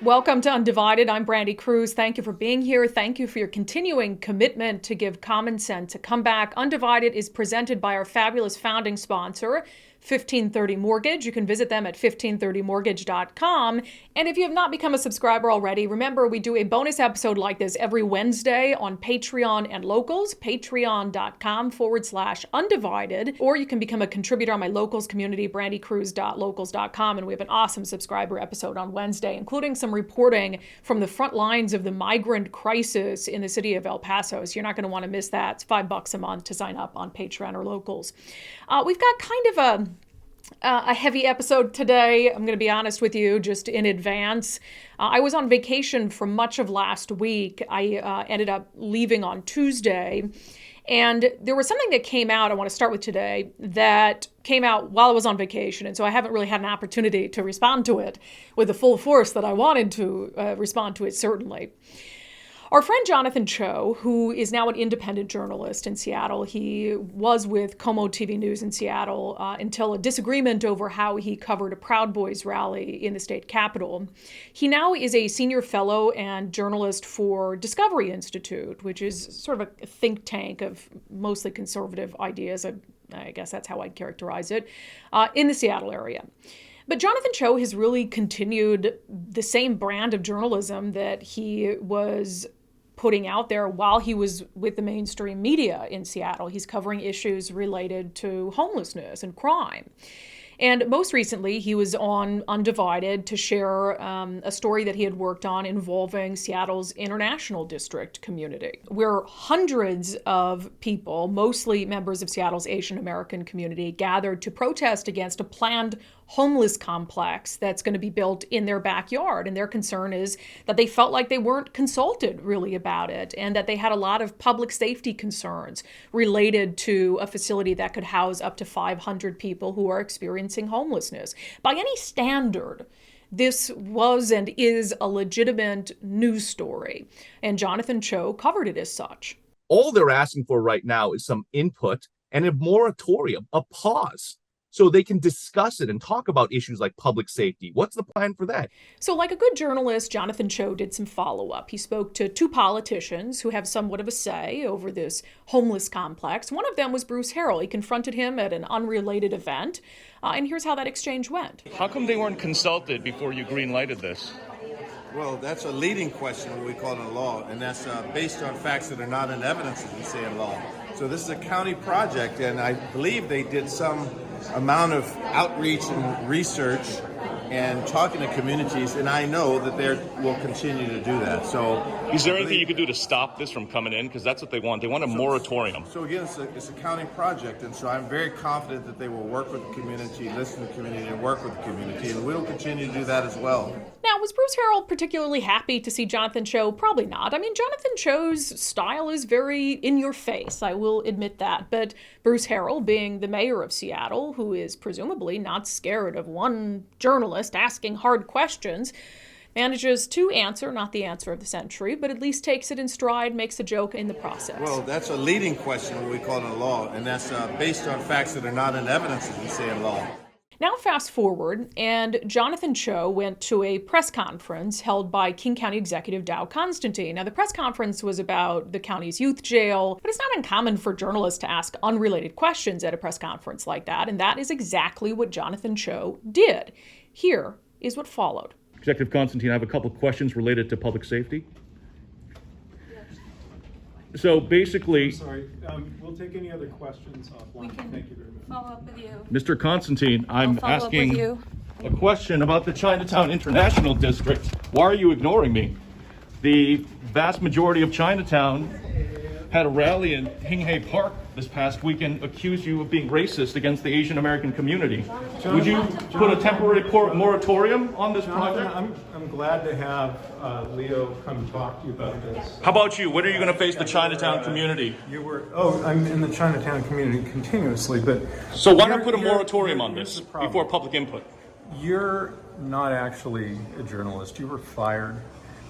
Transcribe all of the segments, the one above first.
Welcome to Undivided. I'm Brandi Kruse. Thank you for being here. Thank you for your continuing commitment to give common sense a comeback. Undivided is presented by our fabulous founding sponsor, 1530 Mortgage. You can visit them at 1530mortgage.com. And if you have not become a subscriber already, remember we do a bonus episode like this every Wednesday on Patreon and Locals, patreon.com/undivided. Or you can become a contributor on my Locals community, brandikruse.locals.com. And we have an awesome subscriber episode on Wednesday, including some reporting from the front lines of the migrant crisis in the city of El Paso. So you're not going to want to miss that. It's $5 a month to sign up on Patreon or Locals. We've got kind of a heavy episode today. I'm going to be honest with you, just in advance. I was on vacation for much of last week. I ended up leaving on Tuesday. And there was something that came out, I want to start with today, that came out while I was on vacation. And so I haven't really had an opportunity to respond to it with the full force that I wanted to respond to it, certainly. Our friend Jonathan Cho, who is now an independent journalist in Seattle, he was with Como TV News in Seattle until a disagreement over how he covered a Proud Boys rally in the state capitol. He now is a senior fellow and journalist for Discovery Institute, which is sort of a think tank of mostly conservative ideas. I guess that's how I'd characterize it, in the Seattle area. But Jonathan Cho has really continued the same brand of journalism that he was putting out there while he was with the mainstream media in Seattle. He's covering issues related to homelessness and crime. And most recently, he was on Undivided to share a story that he had worked on involving Seattle's International District community, where hundreds of people, mostly members of Seattle's Asian American community, gathered to protest against a planned homeless complex that's going to be built in their backyard. And their concern is that they felt like they weren't consulted really about it, and that they had a lot of public safety concerns related to a facility that could house up to 500 people who are experiencing homelessness. By any standard, this was and is a legitimate news story, and Jonathan Cho covered it as such. All they're asking for right now is some input and a moratorium, a pause, so they can discuss it and talk about issues like public safety. What's the plan for that? So like a good journalist, Jonathan Cho did some follow-up. He spoke to two politicians who have somewhat of a say over this homeless complex. One of them was Bruce Harrell. He confronted him at an unrelated event. And here's how that exchange went. How come they weren't consulted before you green-lighted this? Well, that's a leading question, what we call in law, and that's based on facts that are not in evidence, as we say in law. So this is a county project, and I believe they did some amount of outreach and research and talking to communities, and I know that they will continue to do that. So, is there anything you could do to stop this from coming in? Because that's what they want. They want a moratorium. So again, it's a county project, and so I'm very confident that they will work with the community, listen to the community, and work with the community, and we'll continue to do that as well. Now, was Bruce Harrell particularly happy to see Jonathan Cho? Probably not. I mean, Jonathan Cho's style is very in your face, I will admit that. But Bruce Harrell, being the mayor of Seattle, who is presumably not scared of one journalist asking hard questions, manages to answer, not the answer of the century, but at least takes it in stride, makes a joke in the process. Well, that's a leading question, what we call in law, and that's based on facts that are not in evidence, as we say in law. Now fast forward, and Jonathan Cho went to a press conference held by King County Executive Dow Constantine. Now the press conference was about the county's youth jail, but it's not uncommon for journalists to ask unrelated questions at a press conference like that, and that is exactly what Jonathan Cho did. Here is what followed. Executive Constantine, I have a couple of questions related to public safety. So basically, Sorry, we'll take any other questions offline. Thank you very much. Follow up with you. Mr. Constantine, I'm asking a question about the Chinatown International District. Why are you ignoring me? The vast majority of Chinatown had a rally in Hinghey Park this past weekend, accused you of being racist against the Asian American community. Would you put a temporary moratorium on this project? I'm glad to have Leo come talk to you about this. How about you? When are you going to face the Chinatown community? I'm in the Chinatown community continuously, but... So why not put a moratorium on this before public input? You're not actually a journalist. You were fired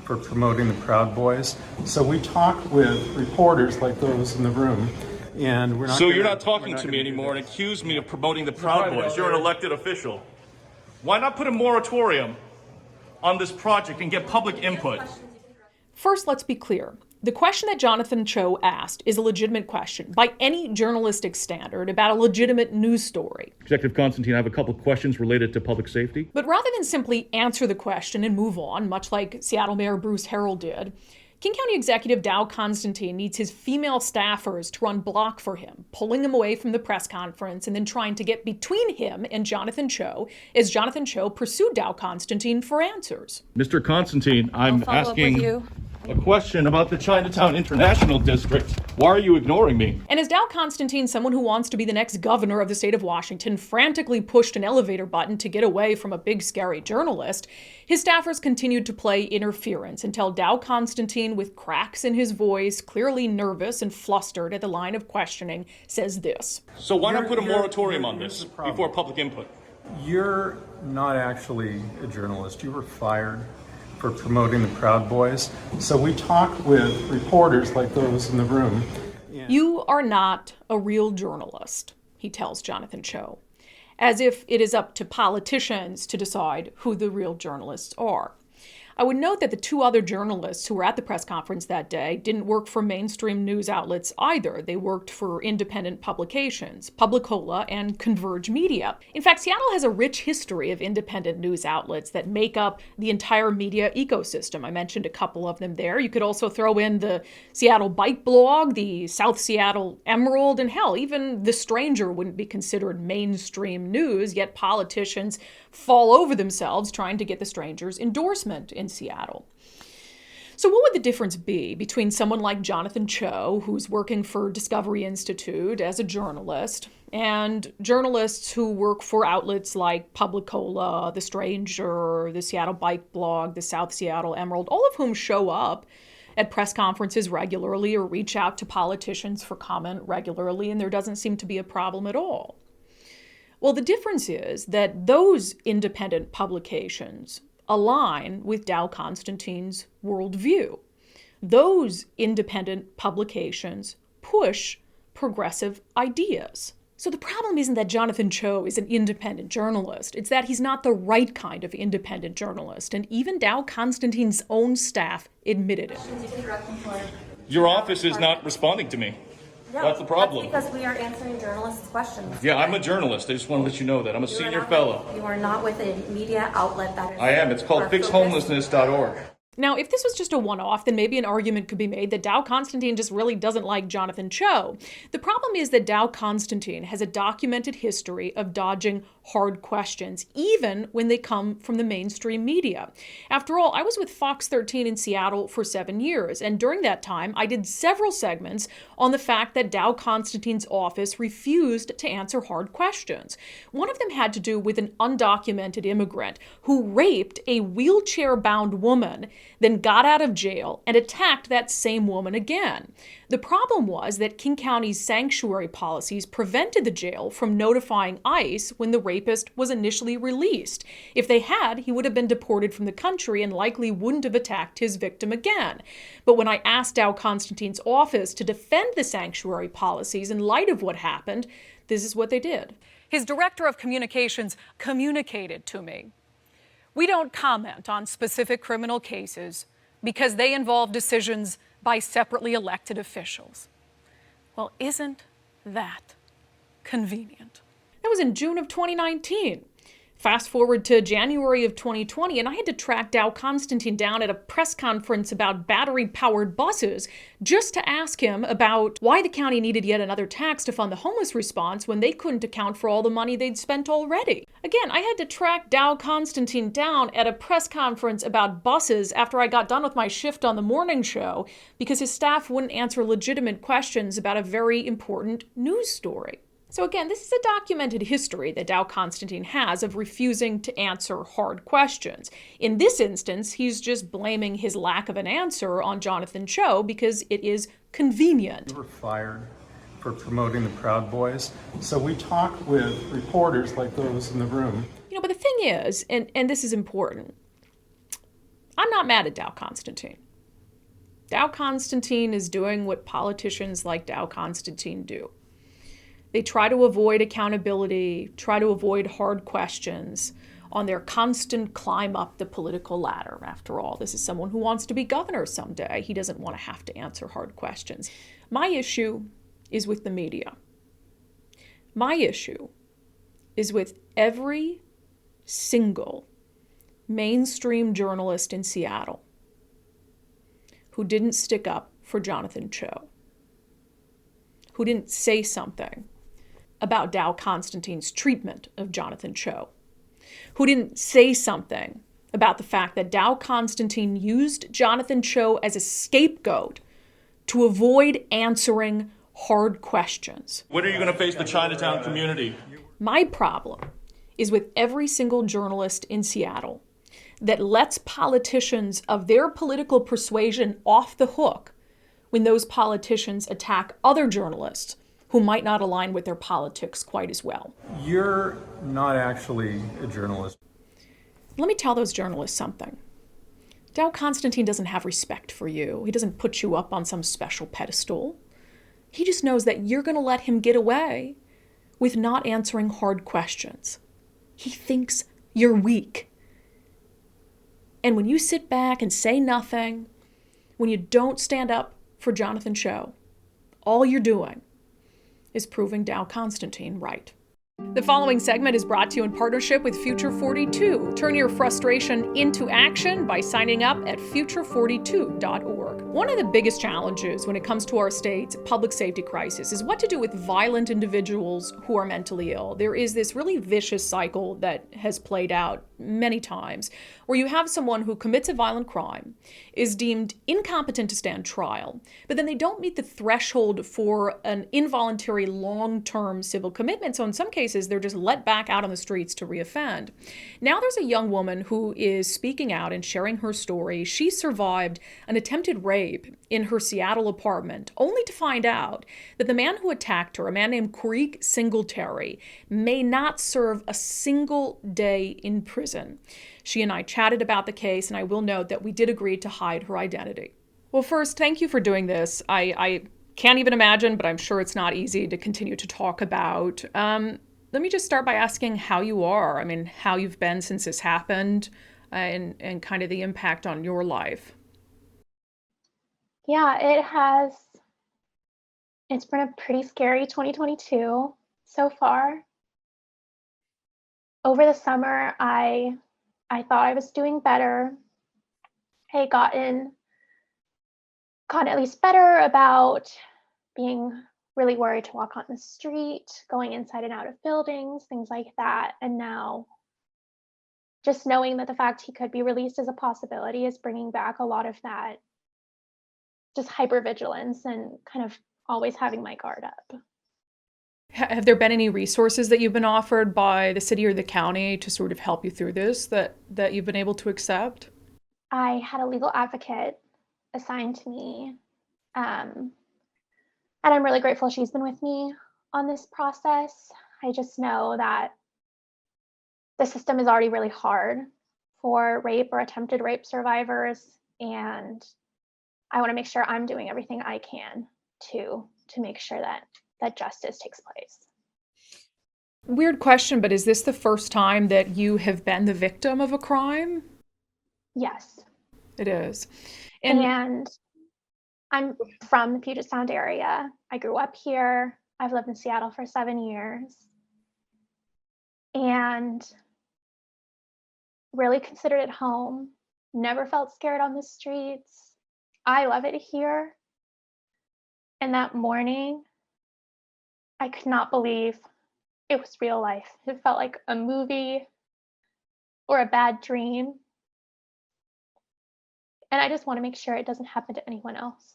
for promoting the Proud Boys. So we talked with reporters like those in the room, and we're not... So you're not talking to me anymore and accuse me of promoting the Proud Boys. You're an elected official. Why not put a moratorium on this project and get public input. First, let's be clear. The question that Jonathan Cho asked is a legitimate question by any journalistic standard about a legitimate news story. Executive Constantine, I have a couple of questions related to public safety. But rather than simply answer the question and move on, much like Seattle Mayor Bruce Harrell did, King County Executive Dow Constantine needs his female staffers to run block for him, pulling him away from the press conference and then trying to get between him and Jonathan Cho as Jonathan Cho pursued Dow Constantine for answers. Mr. Constantine, I'm asking a question about the Chinatown International District. Why are you ignoring me? And as Dow Constantine, someone who wants to be the next governor of the state of Washington, frantically pushed an elevator button to get away from a big, scary journalist, his staffers continued to play interference until Dow Constantine, with cracks in his voice, clearly nervous and flustered at the line of questioning, says this. So why not put a moratorium on this before public input? You're not actually a journalist. You were fired for promoting the Proud Boys. So we talk with reporters like those in the room. You are not a real journalist, he tells Jonathan Cho, as if it is up to politicians to decide who the real journalists are. I would note that the two other journalists who were at the press conference that day didn't work for mainstream news outlets either. They worked for independent publications, Publicola and Converge Media. In fact, Seattle has a rich history of independent news outlets that make up the entire media ecosystem. I mentioned a couple of them there. You could also throw in the Seattle Bike Blog, the South Seattle Emerald, and hell, even The Stranger wouldn't be considered mainstream news, yet politicians fall over themselves trying to get The Stranger's endorsement in Seattle. So what would the difference be between someone like Jonathan Cho, who's working for Discovery Institute as a journalist, and journalists who work for outlets like Publicola, The Stranger, the Seattle Bike Blog, the South Seattle Emerald, all of whom show up at press conferences regularly or reach out to politicians for comment regularly, and there doesn't seem to be a problem at all? Well, the difference is that those independent publications align with Dow Constantine's worldview. Those independent publications push progressive ideas. So the problem isn't that Jonathan Cho is an independent journalist. It's that he's not the right kind of independent journalist. And even Dow Constantine's own staff admitted it. Your office is not responding to me. No, that's the problem. That's because we are answering journalists' questions. Yeah, I'm a journalist. I just want to let you know that. I'm a senior fellow. You are not with a media outlet that is... I am. It's called fixhomelessness.org. Now, if this was just a one-off, then maybe an argument could be made that Dow Constantine just really doesn't like Jonathan Cho. The problem is that Dow Constantine has a documented history of dodging hard questions, even when they come from the mainstream media. After all, I was with Fox 13 in Seattle for 7 years, and during that time, I did several segments on the fact that Dow Constantine's office refused to answer hard questions. One of them had to do with an undocumented immigrant who raped a wheelchair-bound woman, then got out of jail and attacked that same woman again. The problem was that King County's sanctuary policies prevented the jail from notifying ICE when the rapist was initially released. If they had, he would have been deported from the country and likely wouldn't have attacked his victim again. But when I asked Dow Constantine's office to defend the sanctuary policies in light of what happened, this is what they did. His director of communications communicated to me, "We don't comment on specific criminal cases because they involve decisions by separately elected officials." Well, isn't that convenient? That was in June of 2019. Fast forward to January of 2020, and I had to track Dow Constantine down at a press conference about battery-powered buses just to ask him about why the county needed yet another tax to fund the homeless response when they couldn't account for all the money they'd spent already. Again, I had to track Dow Constantine down at a press conference about buses after I got done with my shift on the morning show because his staff wouldn't answer legitimate questions about a very important news story. So again, this is a documented history that Dow Constantine has of refusing to answer hard questions. In this instance, he's just blaming his lack of an answer on Jonathan Cho because it is convenient. You were fired for promoting the Proud Boys. So we talk with reporters like those in the room. But the thing is, and this is important, I'm not mad at Dow Constantine. Dow Constantine is doing what politicians like Dow Constantine do. They try to avoid accountability, try to avoid hard questions, on their constant climb up the political ladder. After all, this is someone who wants to be governor someday. He doesn't want to have to answer hard questions. My issue is with the media. My issue is with every single mainstream journalist in Seattle who didn't stick up for Jonathan Cho, who didn't say something about Dow Constantine's treatment of Jonathan Cho, who didn't say something about the fact that Dow Constantine used Jonathan Cho as a scapegoat to avoid answering hard questions. When are you going to face the Chinatown community? My problem is with every single journalist in Seattle that lets politicians of their political persuasion off the hook when those politicians attack other journalists who might not align with their politics quite as well. You're not actually a journalist. Let me tell those journalists something. Dow Constantine doesn't have respect for you. He doesn't put you up on some special pedestal. He just knows that you're going to let him get away with not answering hard questions. He thinks you're weak. And when you sit back and say nothing, when you don't stand up for Jonathan Cho, all you're doing is proving Dow Constantine right. The following segment is brought to you in partnership with Future 42. Turn your frustration into action by signing up at future42.org. One of the biggest challenges when it comes to our state's public safety crisis is what to do with violent individuals who are mentally ill. There is this really vicious cycle that has played out many times where you have someone who commits a violent crime, is deemed incompetent to stand trial, but then they don't meet the threshold for an involuntary long-term civil commitment. So in some cases, they're just let back out on the streets to reoffend. Now there's a young woman who is speaking out and sharing her story. She survived an attempted rape in her Seattle apartment, only to find out that the man who attacked her, a man named Creek Singletary, may not serve a single day in prison. She and I chatted about the case, and I will note that we did agree to hide her identity. Well, first, thank you for doing this. I can't even imagine, but I'm sure it's not easy to continue to talk about. Let me just start by asking how you are. I mean, how you've been since this happened, and kind of the impact on your life. Yeah, it's been a pretty scary 2022 so far. Over the summer, I thought I was doing better. I had gotten at least better about being really worried to walk on the street, going inside and out of buildings, things like that. And now just knowing that the fact he could be released as a possibility is bringing back a lot of that just hypervigilance and kind of always having my guard up. Have there been any resources that you've been offered by the city or the county to sort of help you through this that you've been able to accept? I had a legal advocate assigned to me, and I'm really grateful she's been with me on this process. I just know that the system is already really hard for rape or attempted rape survivors, and I want to make sure I'm doing everything I can to make sure that justice takes place. Weird question, but is this the first time that you have been the victim of a crime? Yes. It is. And I'm from the Puget Sound area. I grew up here. I've lived in Seattle for 7 years. And really considered it home. Never felt scared on the streets. I love it here. And that morning, I could not believe it was real life. It felt like a movie or a bad dream. And I just want to make sure it doesn't happen to anyone else.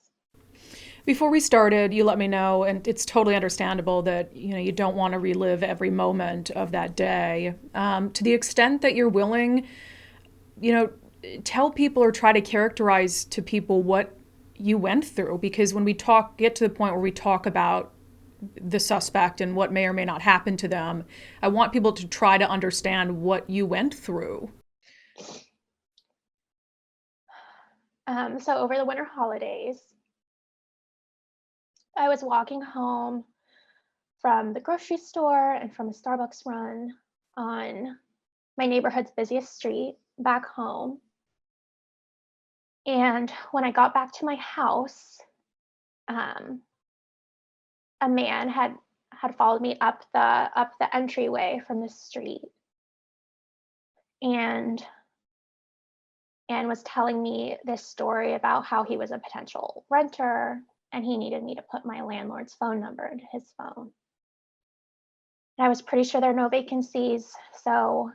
Before we started, you let me know, and it's totally understandable that you don't want to relive every moment of that day. To the extent that you're willing, tell people or try to characterize to people what you went through, because when we get to the point where we talk about the suspect and what may or may not happen to them, I want people to try to understand what you went through. So over the winter holidays, I was walking home from the grocery store and from a Starbucks run on my neighborhood's busiest street back home. And when I got back to my house, a man had followed me up the entryway from the street and was telling me this story about how he was a potential renter and he needed me to put my landlord's phone number into his phone. And I was pretty sure there are no vacancies, so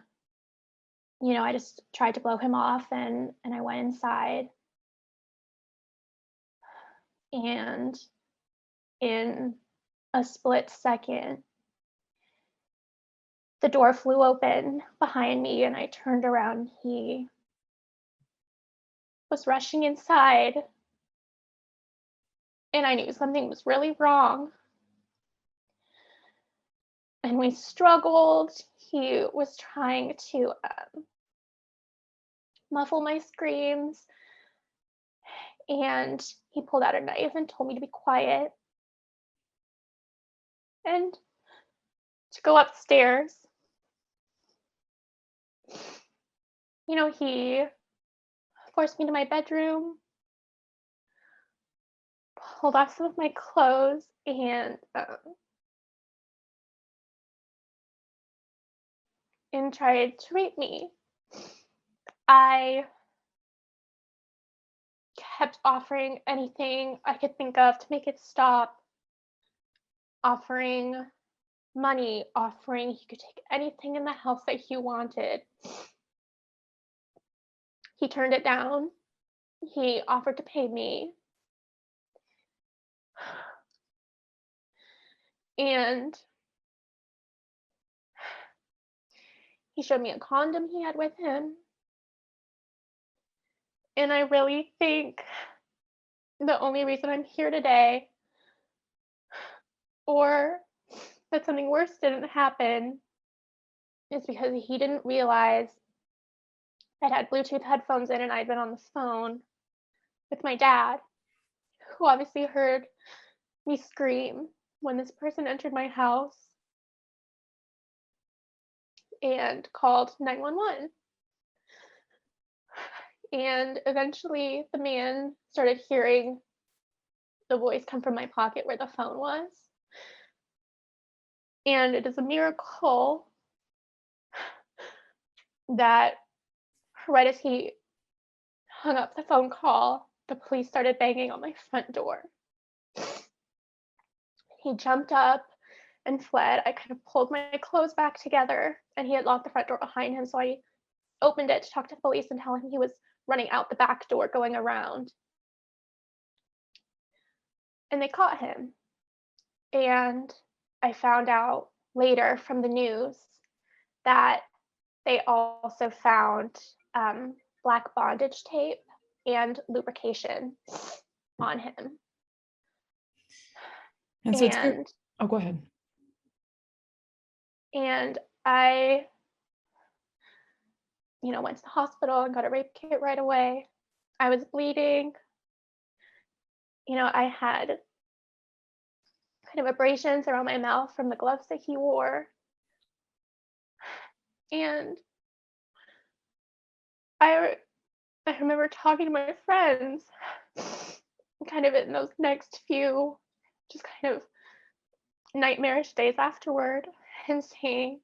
I just tried to blow him off and I went inside. And in a split second, the door flew open behind me and I turned around. He was rushing inside and I knew something was really wrong. And we struggled. He was trying to muffle my screams. And he pulled out a knife and told me to be quiet and to go upstairs. He forced me to my bedroom, pulled off some of my clothes, and tried to rape me. I kept offering anything I could think of to make it stop, offering money, offering he could take anything in the house that he wanted. He turned it down. He offered to pay me. And he showed me a condom he had with him. And I really think the only reason I'm here today, or that something worse didn't happen, is because he didn't realize I'd had Bluetooth headphones in and I'd been on the phone with my dad, who obviously heard me scream when this person entered my house and called 911. And eventually the man started hearing the voice come from my pocket where the phone was. And it is a miracle that right as he hung up the phone call, the police started banging on my front door. He jumped up and fled. I kind of pulled my clothes back together and he had locked the front door behind him. So I opened it to talk to the police and tell him he was running out the back door going around. And they caught him. And I found out later from the news that they also found black bondage tape and lubrication on him. And so oh, go ahead. And I, went to the hospital and got a rape kit right away. I was bleeding. I had kind of abrasions around my mouth from the gloves that he wore. And I remember talking to my friends kind of in those next few just kind of nightmarish days afterward and saying,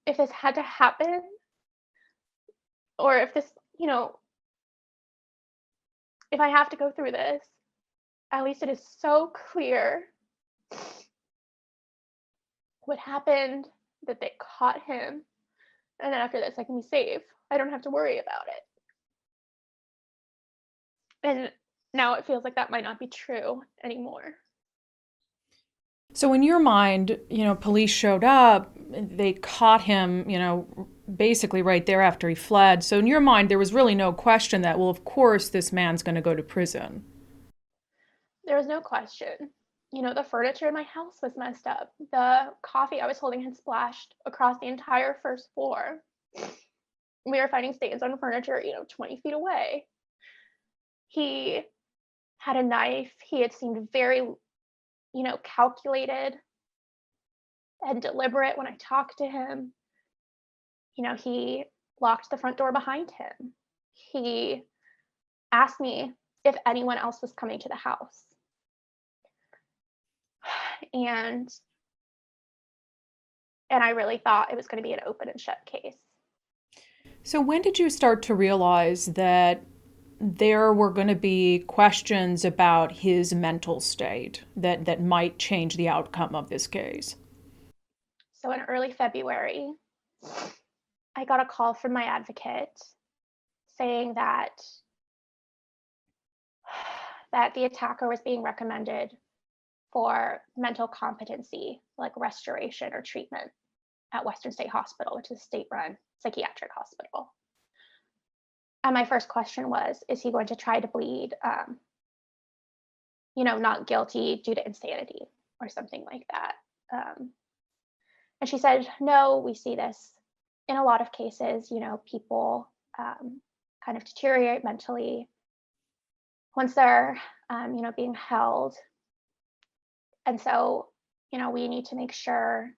if this had to happen, or if this, if I have to go through this, at least it is so clear what happened, that they caught him, and then after this I can be safe. I don't have to worry about it. And now it feels like that might not be true anymore. So in your mind, police showed up, they caught him, basically right there after he fled. So in your mind, there was really no question that, well, of course, this man's going to go to prison. There was no question. The furniture in my house was messed up. The coffee I was holding had splashed across the entire first floor. We were finding stains on furniture, 20 feet away. He had a knife. He had seemed very, calculated and deliberate when I talked to him. He locked the front door behind him. He asked me if anyone else was coming to the house. And I really thought it was going to be an open and shut case. So when did you start to realize that there were going to be questions about his mental state that might change the outcome of this case? So in early February, I got a call from my advocate saying that the attacker was being recommended for mental competency, like restoration or treatment at Western State Hospital, which is a state-run psychiatric hospital. And my first question was, is he going to try to plead, not guilty due to insanity or something like that? And she said, no, we see this in a lot of cases, people kind of deteriorate mentally once they're, being held. And so, we need to make sure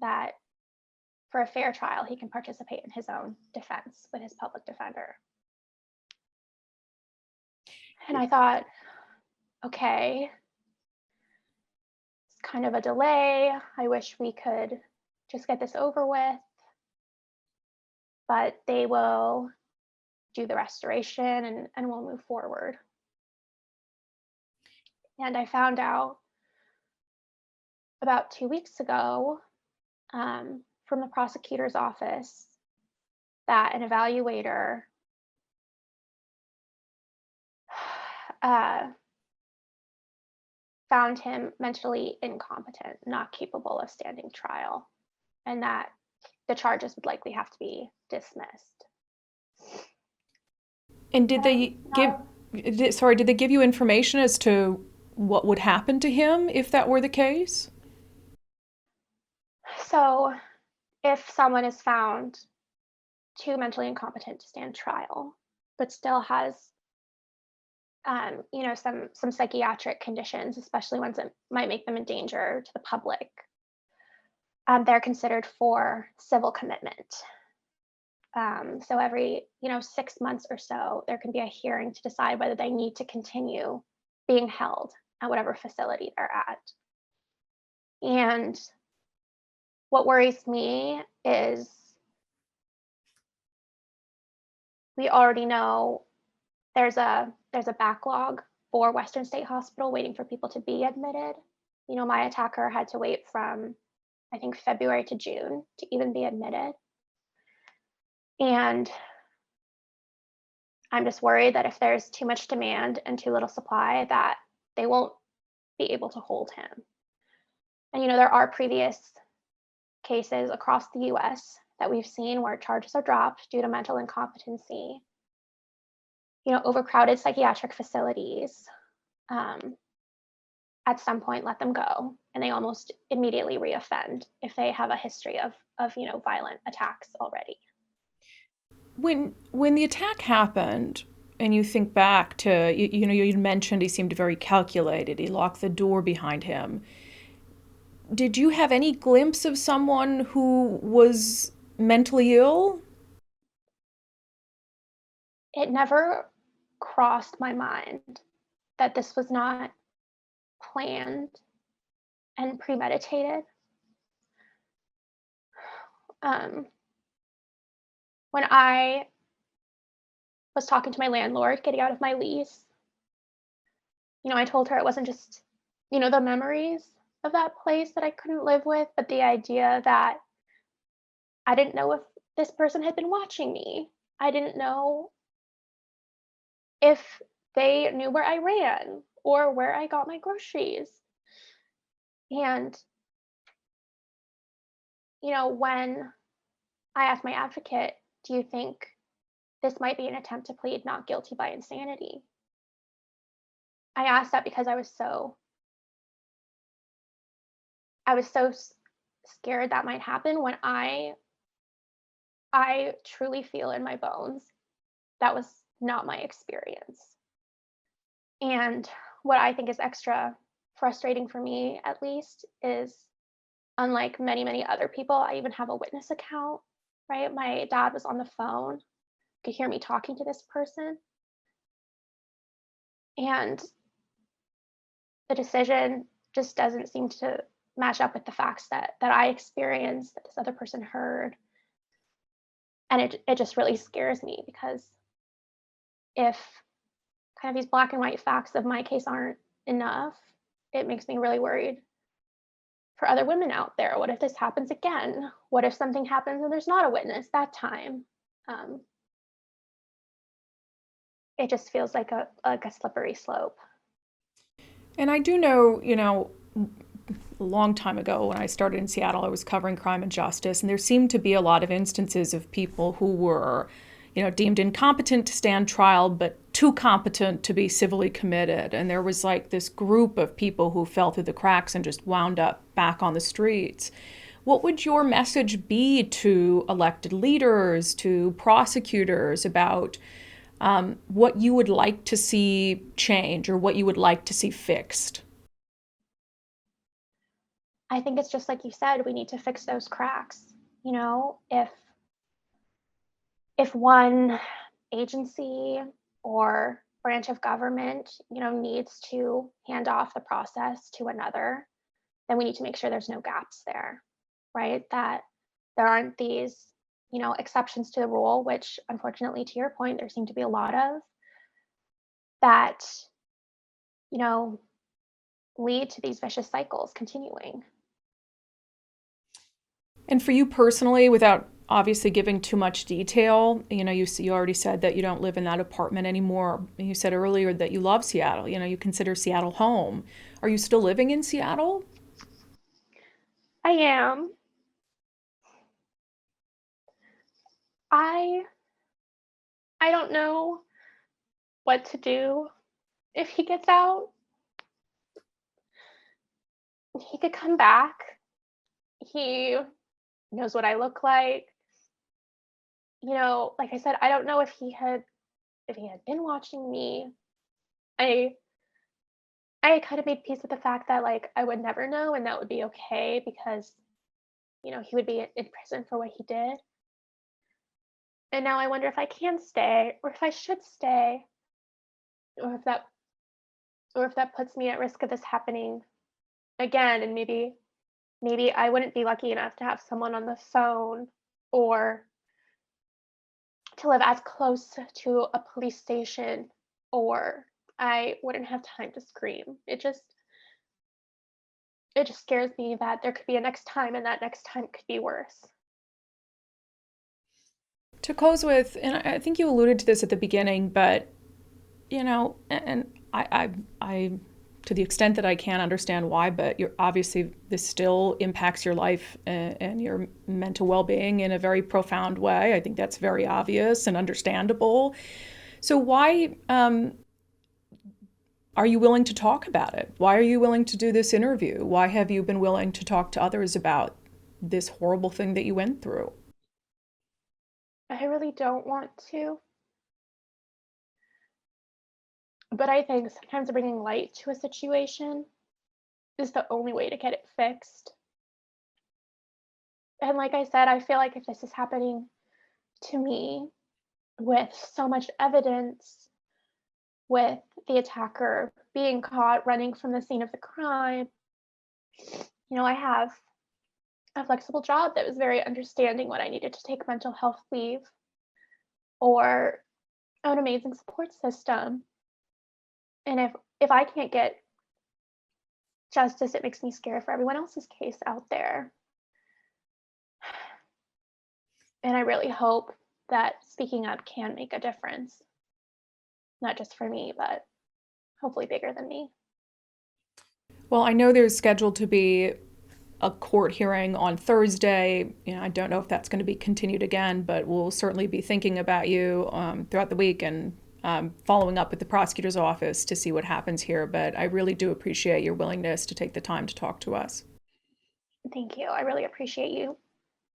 that for a fair trial, he can participate in his own defense with his public defender. And I thought, okay, it's kind of a delay. I wish we could just get this over with. But they will do the restoration and we'll move forward. And I found out about 2 weeks ago from the prosecutor's office that an evaluator found him mentally incompetent, not capable of standing trial, and that the charges would likely have to be dismissed. And did they give you information as to what would happen to him if that were the case? So if someone is found too mentally incompetent to stand trial, but still has, some psychiatric conditions, especially ones that might make them a danger to the public, they're considered for civil commitment. So every, 6 months or so, there can be a hearing to decide whether they need to continue being held at whatever facility they're at. And what worries me is we already know there's a backlog for Western State Hospital waiting for people to be admitted. My attacker had to wait from, I think, February to June to even be admitted. And I'm just worried that if there's too much demand and too little supply, that they won't be able to hold him. And, there are previous cases across the US that we've seen where charges are dropped due to mental incompetency. Overcrowded psychiatric facilities at some point let them go, and they almost immediately reoffend if they have a history of violent attacks already. When the attack happened, and you think back to, you mentioned he seemed very calculated. He locked the door behind him. Did you have any glimpse of someone who was mentally ill? It never crossed my mind that this was not planned and premeditated. When I was talking to my landlord getting out of my lease, I told her it wasn't just, the memories of that place that I couldn't live with, but the idea that I didn't know if this person had been watching me. I didn't know if they knew where I ran or where I got my groceries. And, when I asked my advocate, do you think this might be an attempt to plead not guilty by insanity? I asked that because I was so scared that might happen when I truly feel in my bones that was not my experience. And what I think is extra frustrating for me, at least, is unlike many, many other people, I even have a witness account right? My dad was on the phone, could hear me talking to this person, and the decision just doesn't seem to match up with the facts that I experienced, that this other person heard. And it just really scares me because if kind of these black and white facts of my case aren't enough, it makes me really worried for other women out there. What if this happens again? What if something happens and there's not a witness that time? Um, it just feels like a slippery slope. And I do know, a long time ago when I started in Seattle, I was covering crime and justice, and there seemed to be a lot of instances of people who were, deemed incompetent to stand trial, but too competent to be civilly committed. And there was like this group of people who fell through the cracks and just wound up back on the streets. What would your message be to elected leaders, to prosecutors about what you would like to see change or what you would like to see fixed? I think it's just like you said, we need to fix those cracks. If one agency or branch of government, needs to hand off the process to another, then we need to make sure there's no gaps there, right? That there aren't these, exceptions to the rule, which unfortunately, to your point, there seem to be a lot of that, lead to these vicious cycles continuing. And for you personally, without obviously giving too much detail, you already said that you don't live in that apartment anymore. You said earlier that you love Seattle, you consider Seattle home. Are you still living in Seattle? I am. I don't know what to do if he gets out. He could come back. He knows what I look like. Like I said, I don't know if he had been watching me. I kind of made peace with the fact that like I would never know and that would be okay because he would be in prison for what he did. And now I wonder if I can stay or if I should stay or if that puts me at risk of this happening again, and maybe I wouldn't be lucky enough to have someone on the phone or to live as close to a police station, or I wouldn't have time to scream. It just scares me that there could be a next time and that next time could be worse. To close with, and I think you alluded to this at the beginning, but and I to the extent that I can understand why, but you're obviously this still impacts your life and your mental well-being in a very profound way. I think that's very obvious and understandable. So why are you willing to talk about it? Why are you willing to do this interview? Why have you been willing to talk to others about this horrible thing that you went through? I really don't want to. But I think sometimes bringing light to a situation is the only way to get it fixed. And like I said, I feel like if this is happening to me with so much evidence, with the attacker being caught running from the scene of the crime, I have a flexible job that was very understanding when I needed to take mental health leave, or an amazing support system. And if I can't get justice, it makes me scared for everyone else's case out there. And I really hope that speaking up can make a difference, not just for me, but hopefully bigger than me. Well, I know there's scheduled to be a court hearing on Thursday. I don't know if that's going to be continued again, but we'll certainly be thinking about you throughout the week and following up with the prosecutor's office to see what happens here. But I really do appreciate your willingness to take the time to talk to us. Thank you. I really appreciate you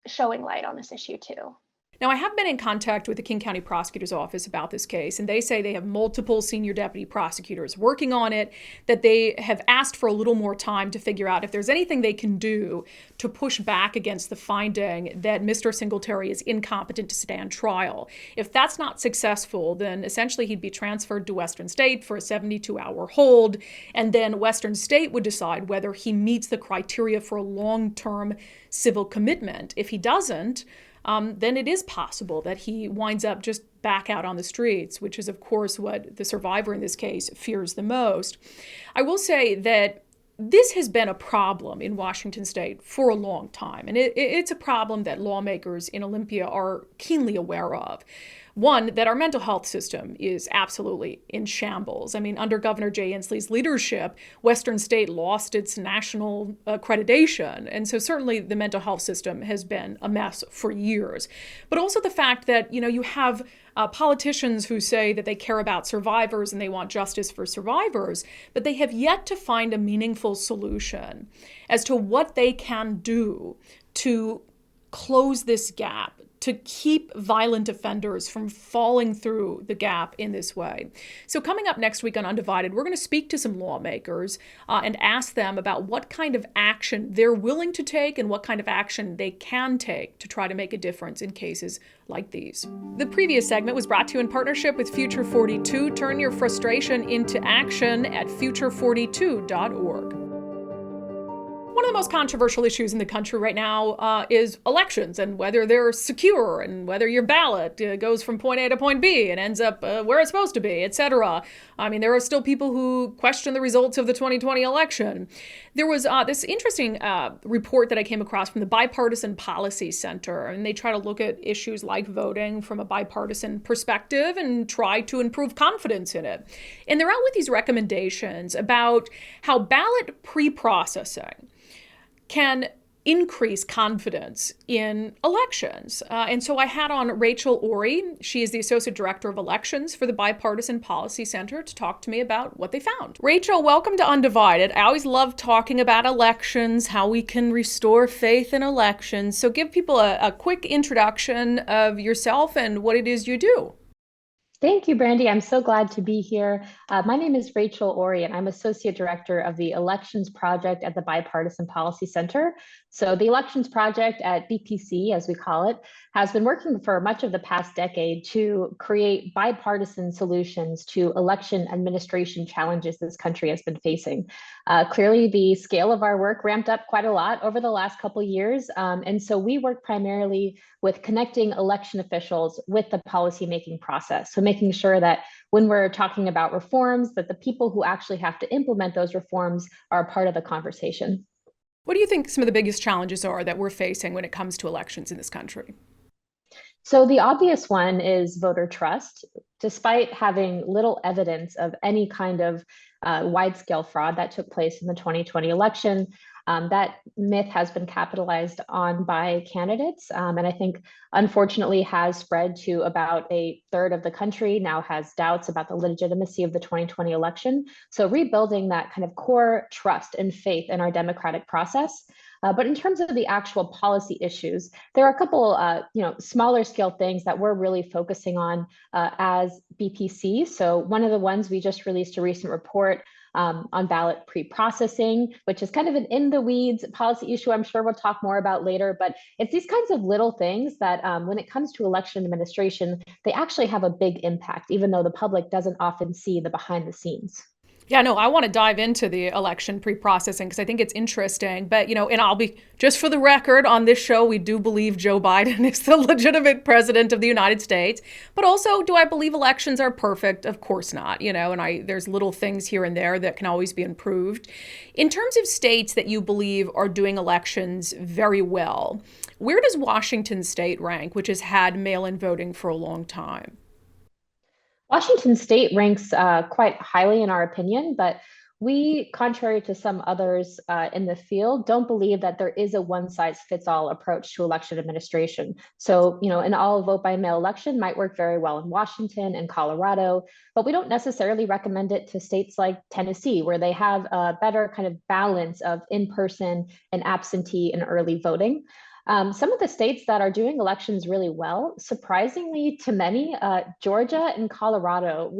showing light on this issue too. Now, I have been in contact with the King County Prosecutor's Office about this case, and they say they have multiple senior deputy prosecutors working on it, that they have asked for a little more time to figure out if there's anything they can do to push back against the finding that Mr. Singletary is incompetent to stand trial. If that's not successful, then essentially he'd be transferred to Western State for a 72-hour hold, and then Western State would decide whether he meets the criteria for a long-term civil commitment. If he doesn't, then it is possible that he winds up just back out on the streets, which is, of course, what the survivor in this case fears the most. I will say that this has been a problem in Washington State for a long time, and it's a problem that lawmakers in Olympia are keenly aware of. One, that our mental health system is absolutely in shambles. I mean, under Governor Jay Inslee's leadership, Western State lost its national accreditation. And so certainly the mental health system has been a mess for years. But also the fact that, you have politicians who say that they care about survivors and they want justice for survivors, but they have yet to find a meaningful solution as to what they can do to close this gap, to keep violent offenders from falling through the gap in this way. So coming up next week on Undivided, we're going to speak to some lawmakers and ask them about what kind of action they're willing to take and what kind of action they can take to try to make a difference in cases like these. The previous segment was brought to you in partnership with Future 42. Turn your frustration into action at future42.org. One of the most controversial issues in the country right now is elections and whether they're secure and whether your ballot goes from point A to point B and ends up where it's supposed to be, etc. I mean, there are still people who question the results of the 2020 election. There was this interesting report that I came across from the Bipartisan Policy Center, and they try to look at issues like voting from a bipartisan perspective and try to improve confidence in it. And they're out with these recommendations about how ballot pre-processing can increase confidence in elections. And so I had on Rachel Ori. She is the Associate Director of Elections for the Bipartisan Policy Center to talk to me about what they found. Rachel, welcome to Undivided. I always love talking about elections, how we can restore faith in elections. So give people a quick introduction of yourself and what it is you do. Thank you, Brandi. I'm so glad to be here. My name is Rachel Ori, and I'm Associate Director of the Elections Project at the Bipartisan Policy Center. So the Elections Project at BPC, as we call it, has been working for much of the past decade to create bipartisan solutions to election administration challenges this country has been facing. Clearly, the scale of our work ramped up quite a lot over the last couple of years. And so we work primarily with connecting election officials with the policymaking process. So making sure that when we're talking about reforms, that the people who actually have to implement those reforms are a part of the conversation. What do you think some of the biggest challenges are that we're facing when it comes to elections in this country? So the obvious one is voter trust. Despite having little evidence of any kind of wide-scale fraud that took place in the 2020 election, that myth has been capitalized on by candidates, and I think unfortunately has spread to about a third of the country now has doubts about the legitimacy of the 2020 election. So rebuilding that kind of core trust and faith in our democratic process. But in terms of the actual policy issues, there are a couple smaller scale things that we're really focusing on as BPC. So one of the ones, we just released a recent report on ballot pre-processing, which is kind of an in-the-weeds policy issue I'm sure we'll talk more about later. But it's these kinds of little things that when it comes to election administration, they actually have a big impact, even though the public doesn't often see the behind the scenes. Yeah, no, I want to dive into the election pre-processing because I think it's interesting. But, and I'll be, just for the record, on this show, we do believe Joe Biden is the legitimate president of the United States. But also, do I believe elections are perfect? Of course not, and there's little things here and there that can always be improved. In terms of states that you believe are doing elections very well, where does Washington State rank, which has had mail-in voting for a long time? Washington State ranks quite highly in our opinion, but we, contrary to some others in the field, don't believe that there is a one-size-fits-all approach to election administration. So, an all vote by mail election might work very well in Washington and Colorado, but we don't necessarily recommend it to states like Tennessee, where they have a better kind of balance of in-person and absentee and early voting. Some of the states that are doing elections really well, surprisingly to many, Georgia and Colorado.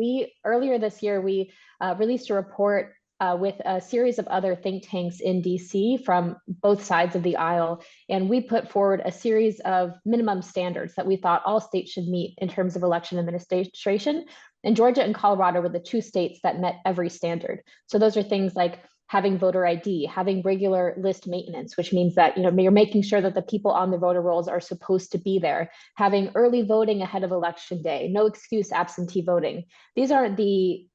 Earlier this year, we released a report with a series of other think tanks in DC from both sides of the aisle. And we put forward a series of minimum standards that we thought all states should meet in terms of election administration. And Georgia and Colorado were the two states that met every standard. So those are things like having voter ID, having regular list maintenance, which means that you're making sure that the people on the voter rolls are supposed to be there, having early voting ahead of election day, no excuse absentee voting. These aren't the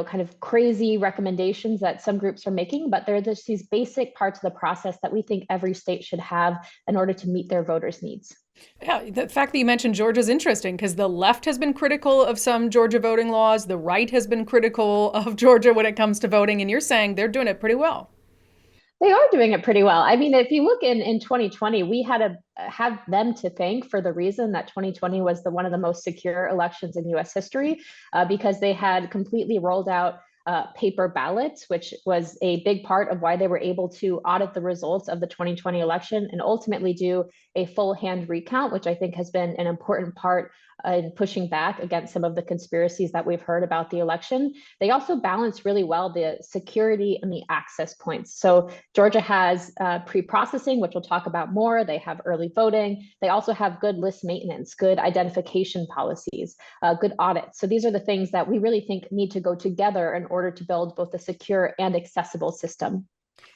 kind of crazy recommendations that some groups are making, but they're just these basic parts of the process that we think every state should have in order to meet their voters' needs. Yeah, the fact that you mentioned Georgia is interesting because the left has been critical of some Georgia voting laws. The right has been critical of Georgia when it comes to voting. And you're saying they're doing it pretty well. They are doing it pretty well. I mean, if you look in 2020, we had to have them to thank for the reason that 2020 was one of the most secure elections in U.S. history, because they had completely rolled out paper ballots, which was a big part of why they were able to audit the results of the 2020 election and ultimately do a full hand recount, which I think has been an important part in pushing back against some of the conspiracies that we've heard about the election. They also balance really well the security and the access points. So Georgia has pre-processing, which we'll talk about more. They have early voting. They also have good list maintenance, good identification policies, good audits. So these are the things that we really think need to go together in order to build both a secure and accessible system.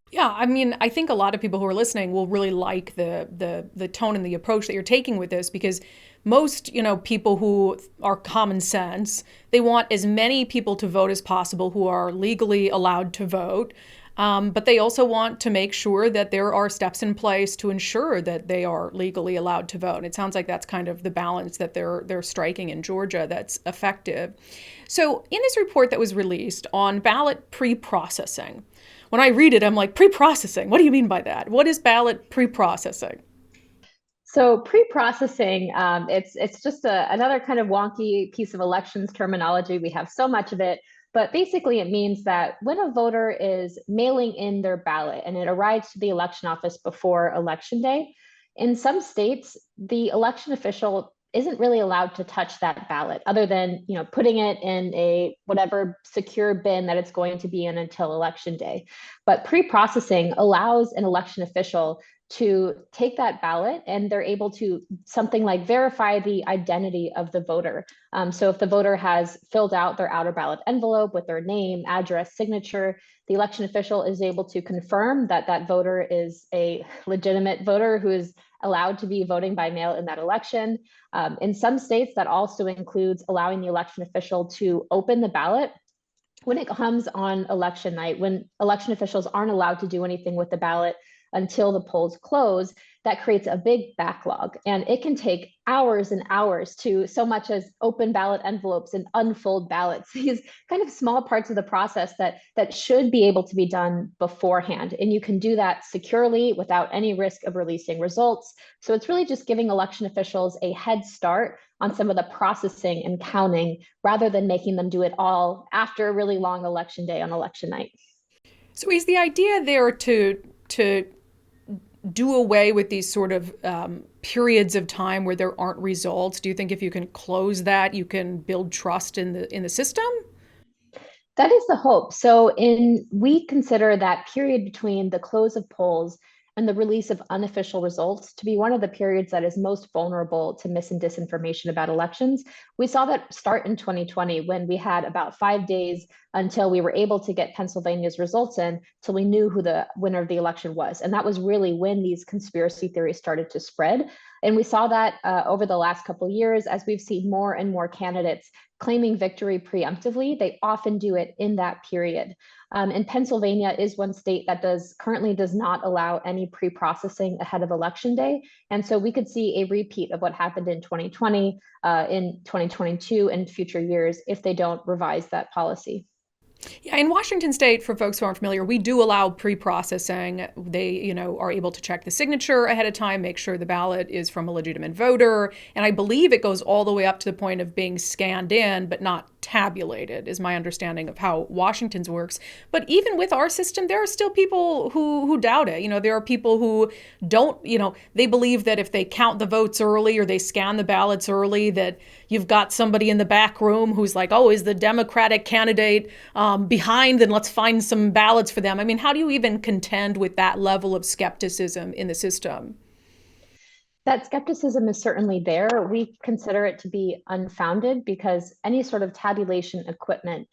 Yeah, I mean, I think a lot of people who are listening will really like the tone and the approach that you're taking with this, because most, people who are common sense, they want as many people to vote as possible who are legally allowed to vote. But they also want to make sure that there are steps in place to ensure that they are legally allowed to vote. And it sounds like that's kind of the balance that they're striking in Georgia that's effective. So in this report that was released on ballot pre-processing, when I read it, I'm like, pre-processing? What do you mean by that? What is ballot pre-processing? So pre-processing, it's just another kind of wonky piece of elections terminology. We have so much of it, but basically it means that when a voter is mailing in their ballot and it arrives to the election office before election day, in some states, the election official isn't really allowed to touch that ballot other than putting it in a whatever secure bin that it's going to be in until election day. But pre-processing allows an election official to take that ballot and they're able to something like verify the identity of the voter. So if the voter has filled out their outer ballot envelope with their name, address, signature, the election official is able to confirm that that voter is a legitimate voter who is allowed to be voting by mail in that election. In some states, that also includes allowing the election official to open the ballot when it comes on election night, when election officials aren't allowed to do anything with the ballot until the polls close. That creates a big backlog, and it can take hours and hours to so much as open ballot envelopes and unfold ballots. These kind of small parts of the process that should be able to be done beforehand, and you can do that securely without any risk of releasing results. So it's really just giving election officials a head start on some of the processing and counting, rather than making them do it all after a really long election day on election night. So is the idea there to do away with these sort of periods of time where there aren't results? Do you think if you can close that, you can build trust in the system? That is the hope. So we consider that period between the close of polls and the release of unofficial results to be one of the periods that is most vulnerable to mis and disinformation about elections. We saw that start in 2020 when we had about 5 days until we were able to get Pennsylvania's results in, till we knew who the winner of the election was. And that was really when these conspiracy theories started to spread. And we saw that over the last couple of years, as we've seen more and more candidates claiming victory preemptively. They often do it in that period. And Pennsylvania is one state that currently does not allow any pre-processing ahead of election day. And so we could see a repeat of what happened in 2020, in 2022, and future years if they don't revise that policy. Yeah, in Washington State, for folks who aren't familiar, we do allow pre-processing. They, are able to check the signature ahead of time, make sure the ballot is from a legitimate voter. And I believe it goes all the way up to the point of being scanned in, but not tabulated, is my understanding of how Washington's works. But even with our system, there are still people who doubt it. There are people who don't, they believe that if they count the votes early or they scan the ballots early, that you've got somebody in the back room who's like, oh, is the Democratic candidate behind? Then let's find some ballots for them. I mean, how do you even contend with that level of skepticism in the system? That skepticism is certainly there. We consider it to be unfounded because any sort of tabulation equipment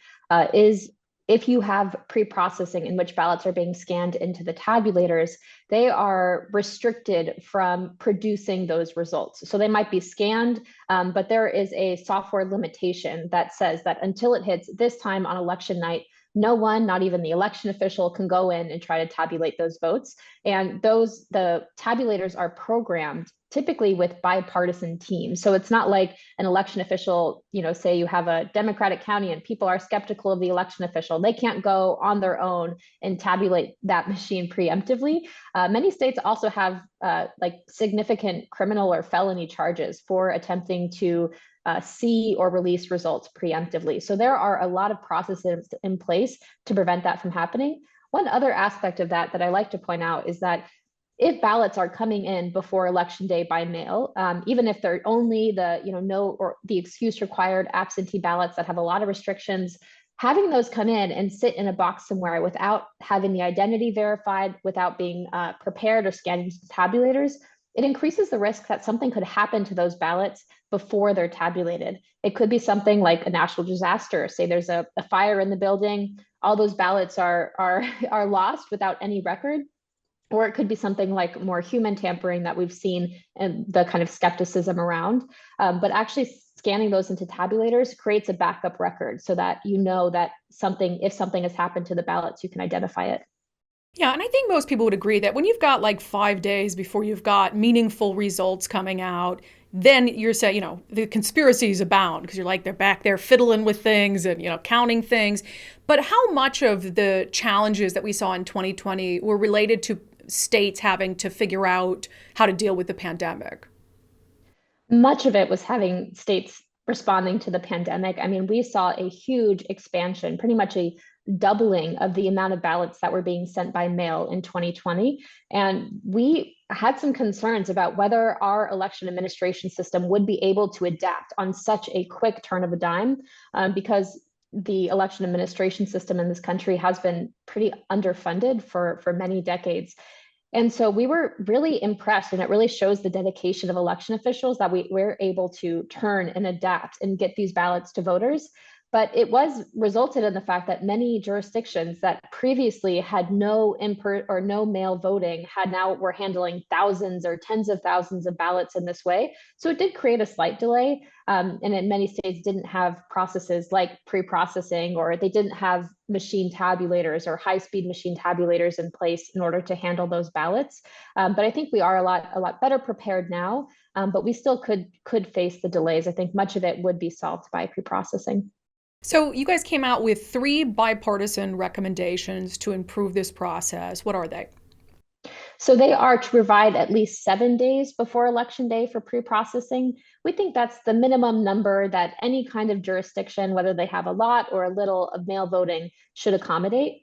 is, if you have pre-processing in which ballots are being scanned into the tabulators, they are restricted from producing those results. So they might be scanned, but there is a software limitation that says that until it hits this time on election night, no one, not even the election official, can go in and try to tabulate those votes. And the tabulators are programmed typically with bipartisan teams. So it's not like an election official, say you have a Democratic county and people are skeptical of the election official. They can't go on their own and tabulate that machine preemptively. Many states also have like significant criminal or felony charges for attempting to see or release results preemptively. So there are a lot of processes in place to prevent that from happening. One other aspect of that I like to point out is that if ballots are coming in before election day by mail, even if they're only the no or the excuse required absentee ballots that have a lot of restrictions, having those come in and sit in a box somewhere without having the identity verified, without being prepared or scanned into tabulators, it increases the risk that something could happen to those ballots before they're tabulated. It could be something like a natural disaster. Say there's a fire in the building, all those ballots are lost without any record. Or it could be something like more human tampering that we've seen and the kind of skepticism around. But actually scanning those into tabulators creates a backup record so that that if something has happened to the ballots, you can identify it. Yeah, and I think most people would agree that when you've got like 5 days before you've got meaningful results coming out, then you're saying, the conspiracies abound because you're like, they're back there fiddling with things and, counting things. But how much of the challenges that we saw in 2020 were related to states having to figure out how to deal with the pandemic? Much of it was having states responding to the pandemic. I mean, we saw a huge expansion, pretty much a doubling of the amount of ballots that were being sent by mail in 2020. And we had some concerns about whether our election administration system would be able to adapt on such a quick turn of a dime, because the election administration system in this country has been pretty underfunded for many decades. And so we were really impressed, and it really shows the dedication of election officials that we were able to turn and adapt and get these ballots to voters. But it was resulted in the fact that many jurisdictions that previously had no no mail voting were handling thousands or tens of thousands of ballots in this way. So it did create a slight delay. And in many states didn't have processes like pre-processing, or they didn't have machine tabulators or high-speed machine tabulators in place in order to handle those ballots. But I think we are a lot better prepared now. But we still could face the delays. I think much of it would be solved by pre-processing. So you guys came out with 3 bipartisan recommendations to improve this process. What are they? So they are to provide at least 7 days before election day for pre-processing. We think that's the minimum number that any kind of jurisdiction, whether they have a lot or a little of mail voting, should accommodate.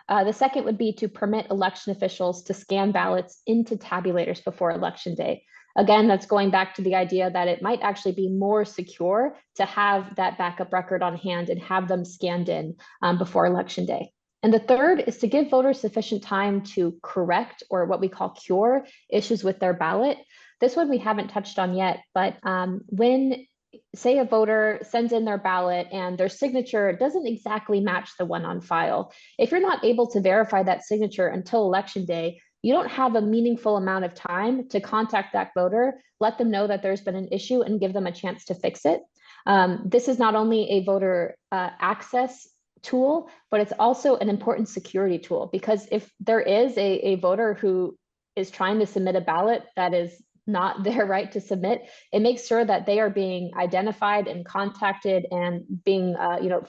The second would be to permit election officials to scan ballots into tabulators before election day. Again, that's going back to the idea that it might actually be more secure to have that backup record on hand and have them scanned in before election day. And the third is to give voters sufficient time to correct, or what we call cure, issues with their ballot. This one we haven't touched on yet, but when, say, a voter sends in their ballot and their signature doesn't exactly match the one on file, if you're not able to verify that signature until election day, you don't have a meaningful amount of time to contact that voter, let them know that there's been an issue, and give them a chance to fix it. This is not only a voter access tool, but it's also an important security tool, because if there is a voter who is trying to submit a ballot that is not their right to submit, it makes sure that they are being identified and contacted and being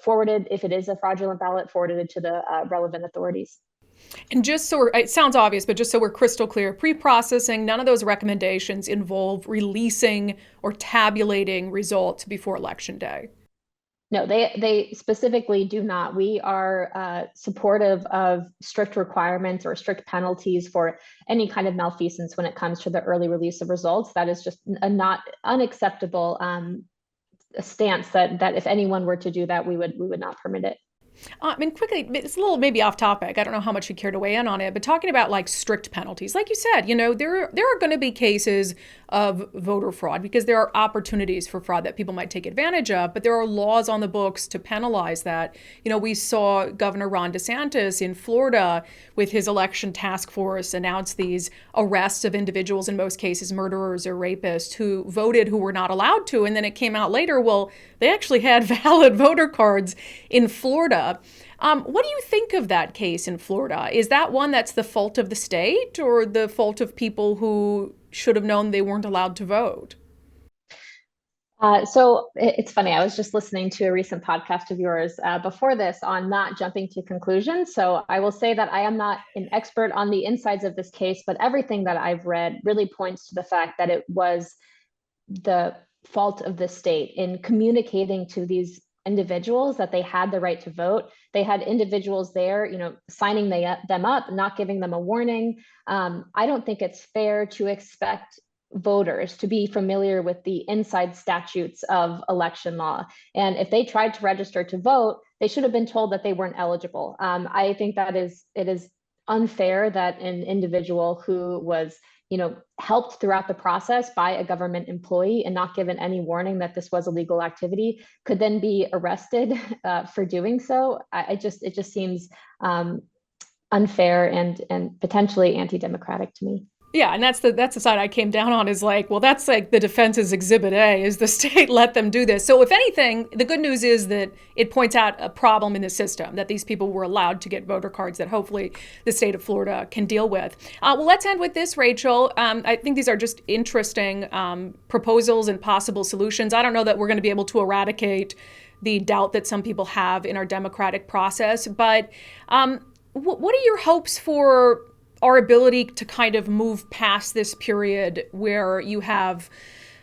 forwarded, if it is a fraudulent ballot, forwarded to the relevant authorities. And just so it sounds obvious, but just so we're crystal clear, pre-processing, none of those recommendations involve releasing or tabulating results before election day. No, they specifically do not. We are supportive of strict requirements or strict penalties for any kind of malfeasance when it comes to the early release of results. That is just a not unacceptable stance that if anyone were to do that, we would not permit it. Quickly, it's a little maybe off topic. I don't know how much you care to weigh in on it, but talking about like strict penalties, like you said, there are going to be cases of voter fraud because there are opportunities for fraud that people might take advantage of, but there are laws on the books to penalize that. We saw Governor Ron DeSantis in Florida with his election task force announce these arrests of individuals, in most cases murderers or rapists, who voted who were not allowed to, and then it came out later, well, they actually had valid voter cards in Florida. What do you think of that case in Florida? Is that one that's the fault of the state or the fault of people who should have known they weren't allowed to vote? So it's funny. I was just listening to a recent podcast of yours before this on not jumping to conclusions. So I will say that I am not an expert on the insides of this case, but everything that I've read really points to the fact that it was the fault of the state in communicating to these individuals that they had the right to vote. They had individuals there, signing them up, not giving them a warning. I don't think it's fair to expect voters to be familiar with the inside statutes of election law. And if they tried to register to vote, they should have been told that they weren't eligible. I think that it is unfair that an individual who was helped throughout the process by a government employee and not given any warning that this was illegal activity could then be arrested for doing so. It just seems unfair and potentially anti-democratic to me. Yeah, and that's the side I came down on, is like, well, that's like the defense's exhibit A, is the state let them do this. So if anything, the good news is that it points out a problem in the system, that these people were allowed to get voter cards that hopefully the state of Florida can deal with. Well, let's end with this, Rachel. I think these are just interesting proposals and possible solutions. I don't know that we're going to be able to eradicate the doubt that some people have in our democratic process, but what are your hopes for our ability to kind of move past this period where you have,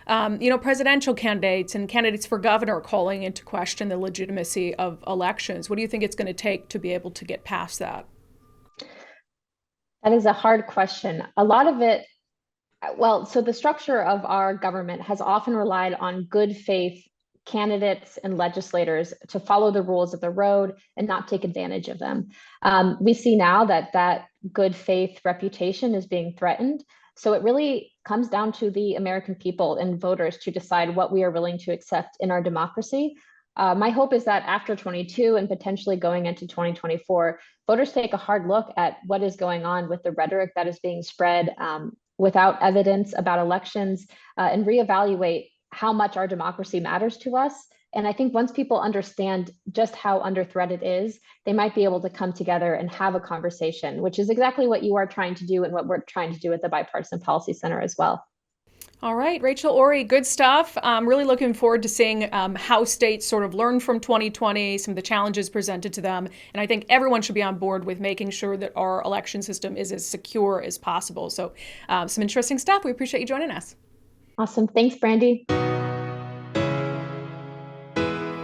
presidential candidates and candidates for governor calling into question the legitimacy of elections? What do you think it's going to take to be able to get past that? That is a hard question. A lot of it, so the structure of our government has often relied on good faith candidates and legislators to follow the rules of the road and not take advantage of them. We see now that good faith reputation is being threatened. So it really comes down to the American people and voters to decide what we are willing to accept in our democracy. My hope is that after 22 and potentially going into 2024, voters take a hard look at what is going on with the rhetoric that is being spread without evidence about elections and reevaluate how much our democracy matters to us. And I think once people understand just how under threat it is, they might be able to come together and have a conversation, which is exactly what you are trying to do and what we're trying to do at the Bipartisan Policy Center as well. All right, Rachel, Ori, good stuff. I'm really looking forward to seeing how states sort of learn from 2020, some of the challenges presented to them. And I think everyone should be on board with making sure that our election system is as secure as possible. So some interesting stuff. We appreciate you joining us. Awesome. Thanks, Brandi.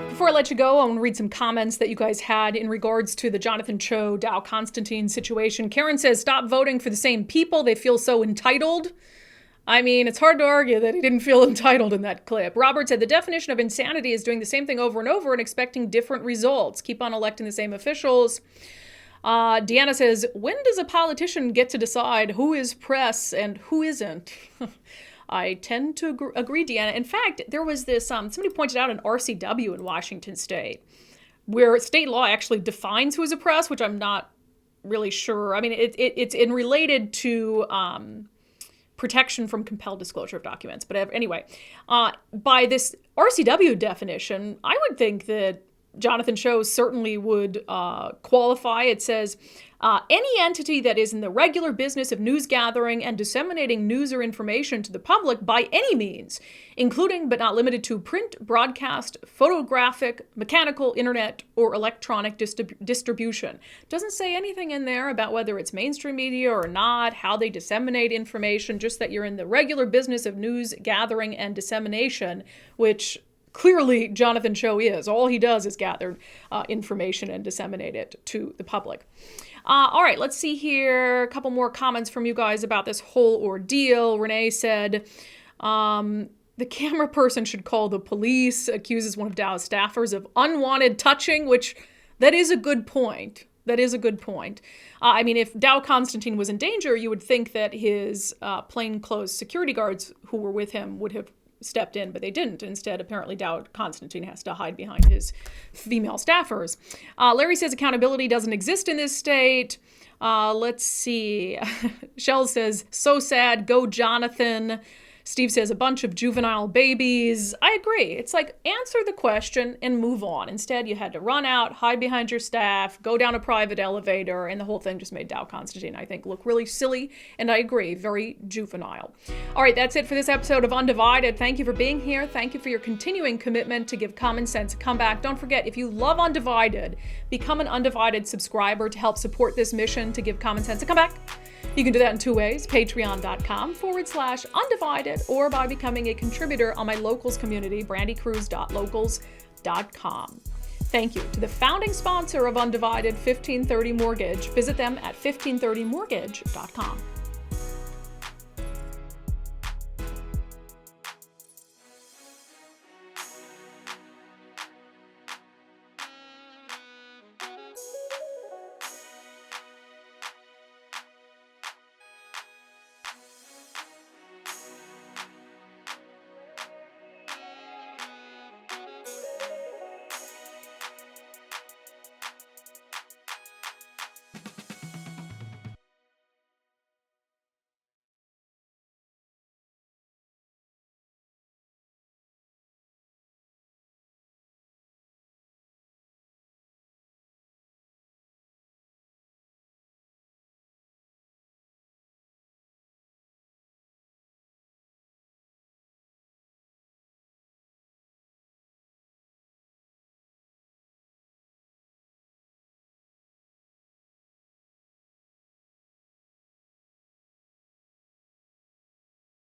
Before I let you go, I want to read some comments that you guys had in regards to the Jonathan Cho, Dow Constantine situation. Karen says, stop voting for the same people. They feel so entitled. I mean, it's hard to argue that he didn't feel entitled in that clip. Robert said, the definition of insanity is doing the same thing over and over and expecting different results. Keep on electing the same officials. Deanna says, when does a politician get to decide who is press and who isn't? I tend to agree, Deanna. In fact, there was this, somebody pointed out an RCW in Washington State, where state law actually defines who is a press, which I'm not really sure. I mean, it's in related to protection from compelled disclosure of documents. But anyway, by this RCW definition, I would think that Jonathan Cho certainly would qualify. It says, any entity that is in the regular business of news gathering and disseminating news or information to the public by any means, including but not limited to print, broadcast, photographic, mechanical, internet, or electronic distribution. Doesn't say anything in there about whether it's mainstream media or not, how they disseminate information, just that you're in the regular business of news gathering and dissemination, which clearly Jonathan Cho is. All he does is gather information and disseminate it to the public. All right, let's see here. A couple more comments from you guys about this whole ordeal. Renee said, the camera person should call the police, accuses one of Dow's staffers of unwanted touching, which that is a good point. That is a good point. I mean, if Dow Constantine was in danger, you would think that his plainclothes security guards who were with him would have stepped in, but they didn't. Instead, apparently Dow Constantine has to hide behind his female staffers. Larry says accountability doesn't exist in this state. Let's see. Shell says, so sad, go Jonathan. Steve says a bunch of juvenile babies. I agree. It's like, answer the question and move on. Instead, you had to run out, hide behind your staff, go down a private elevator, and the whole thing just made Dow Constantine, I think, look really silly. And I agree, very juvenile. All right, that's it for this episode of Undivided. Thank you for being here. Thank you for your continuing commitment to give common sense a comeback. Don't forget, if you love Undivided, become an Undivided subscriber to help support this mission to give common sense a comeback. You can do that in two ways, patreon.com/undivided, or by becoming a contributor on my locals community, brandikruse.locals.com. Thank you to the founding sponsor of Undivided, 1530 Mortgage. Visit them at 1530mortgage.com.